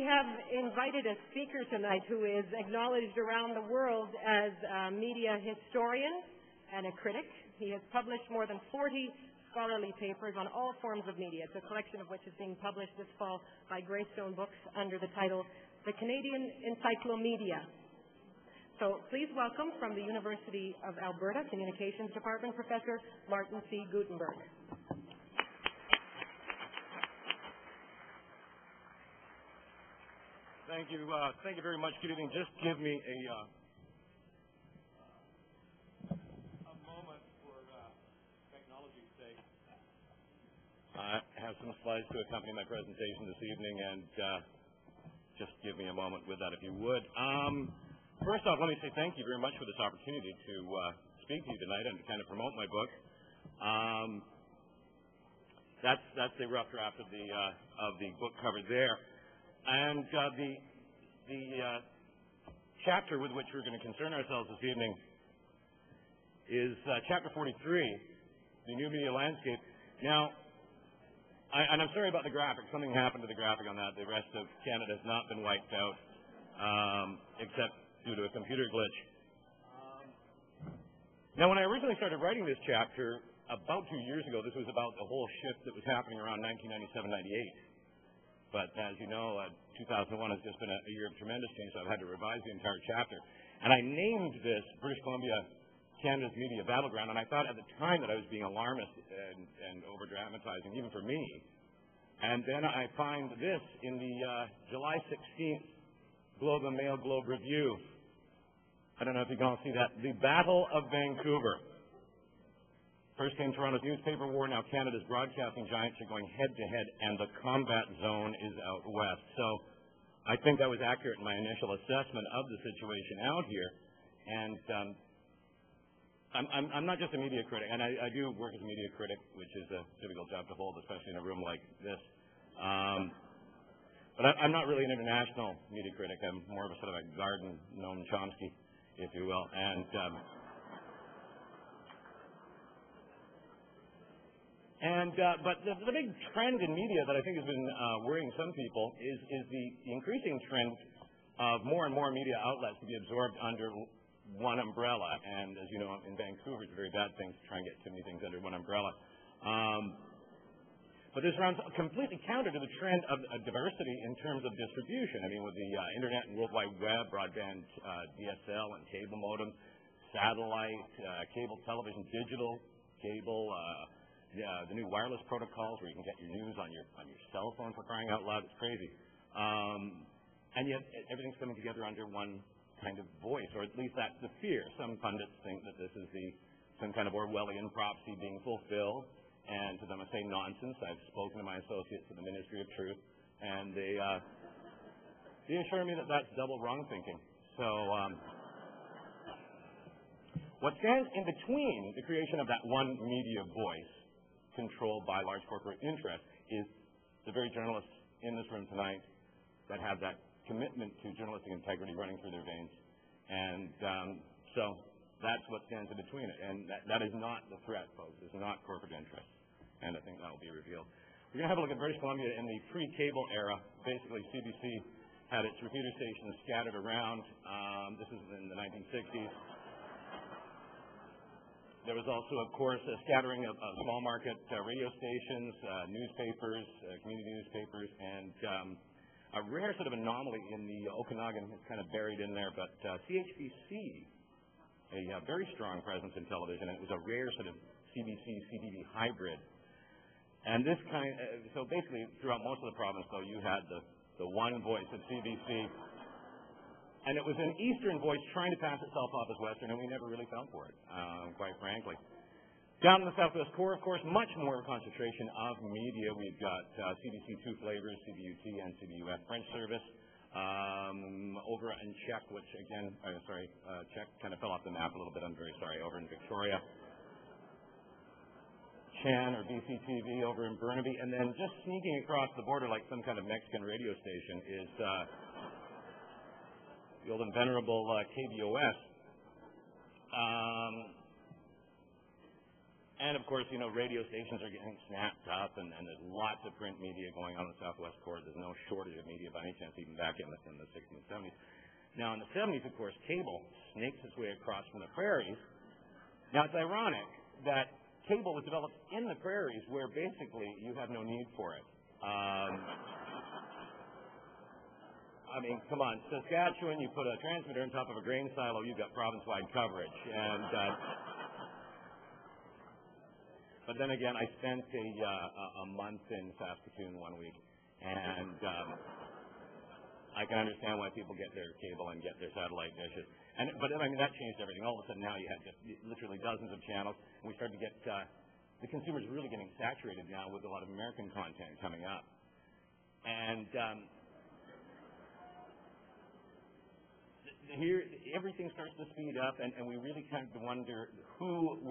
we have invited a speaker tonight who is acknowledged around the world as a media historian and a critic. He has published more than 40 scholarly papers on all forms of media. It's a collection of which is being published this fall by Greystone Books under the title The Canadian Encyclomedia. So please welcome from the University of Alberta Communications Department, Professor Martin C. Gutenberg. Thank you. Thank you very much. Good evening. Just give me a moment for technology's sake. I have some slides to accompany my presentation this evening, and just give me a moment with that, if you would. First off, let me say thank you very much for this opportunity to speak to you tonight and to kind of promote my book. That's the rough draft of the book cover there. And the chapter with which we're going to concern ourselves this evening is Chapter 43, the New Media Landscape. Now, and I'm sorry about the graphic. Something happened to the graphic on that. The rest of Canada has not been wiped out, except due to a computer glitch. Now, when I originally started writing this chapter about 2 years ago, this was about the whole shift that was happening around 1997-98. But as you know, 2001 has just been a year of tremendous change, so I've had to revise the entire chapter. And I named this British Columbia, Canada's Media Battleground, and I thought at the time that I was being alarmist and over-dramatizing, even for me. And then I find this in the July 16th Globe and Mail Globe Review. I don't know if you can all see that. The Battle of Vancouver. First came Toronto's newspaper war, now Canada's broadcasting giants are going head-to-head, and the combat zone is out west. So I think that was accurate in my initial assessment of the situation out here. And I'm not just a media critic, and I do work as a media critic, which is a difficult job to hold, especially in a room like this. But I'm not really an international media critic. I'm more of a sort of a garden Noam Chomsky, if you will. But the big trend in media that I think has been worrying some people is the increasing trend of more and more media outlets to be absorbed under one umbrella. And as you know, in Vancouver, it's a very bad thing to try and get too many things under one umbrella. But this runs completely counter to the trend of diversity in terms of distribution. I mean, with the Internet and World Wide Web, broadband, DSL and cable modem, satellite, cable television, digital, cable, the new wireless protocols where you can get your news on your cell phone, for crying out loud. It's crazy. And yet everything's coming together under one kind of voice, or at least that's the fear. Some pundits think that this is some kind of Orwellian prophecy being fulfilled, and to them I say nonsense. I've spoken to my associates at the Ministry of Truth, and they assure me that that's double wrong thinking. So what stands in between the creation of that one media voice controlled by large corporate interests is the very journalists in this room tonight that have that commitment to journalistic integrity running through their veins. And so that's what stands in between it. And that is not the threat, folks. It's not corporate interests. And I think that will be revealed. We're going to have a look at British Columbia in the pre-cable era. Basically, CBC had its repeater stations scattered around. This is in the 1960s. There was also, of course, a scattering of small market radio stations, newspapers, community newspapers, and a rare sort of anomaly in the Okanagan is kind of buried in there, but CHBC, a very strong presence in television, and it was a rare sort of CBC-CTV hybrid. And this so basically throughout most of the province, though, you had the one voice of CBC, and it was an Eastern voice trying to pass itself off as Western, and we never really fell for it, quite frankly. Down in the Southwest Core, of course, much more concentration of media. We've got CBC Two Flavors, CBUT, and CBUF French service. Over in Czech, which again, Czech kind of fell off the map a little bit, I'm very sorry, over in Victoria. Chan or BCTV over in Burnaby, and then just sneaking across the border like some kind of Mexican radio station is the old and venerable KBOS. And of course, you know, radio stations are getting snapped up, and there's lots of print media going on in the Southwest Corridor. There's no shortage of media by any chance, even back in the 60s and 70s. Now, in the 70s, of course, cable snakes its way across from the prairies. Now, it's ironic that cable was developed in the prairies where basically you have no need for it. I mean, come on, Saskatchewan, you put a transmitter on top of a grain silo, you've got province-wide coverage. But then again, I spent a month in Saskatoon one week, and I can understand why people get their cable and get their satellite dishes. But I mean, that changed everything. All of a sudden now you had just literally dozens of channels, and we started to get the consumers really getting saturated now with a lot of American content coming up. And here, everything starts to speed up, and we really kind of wonder who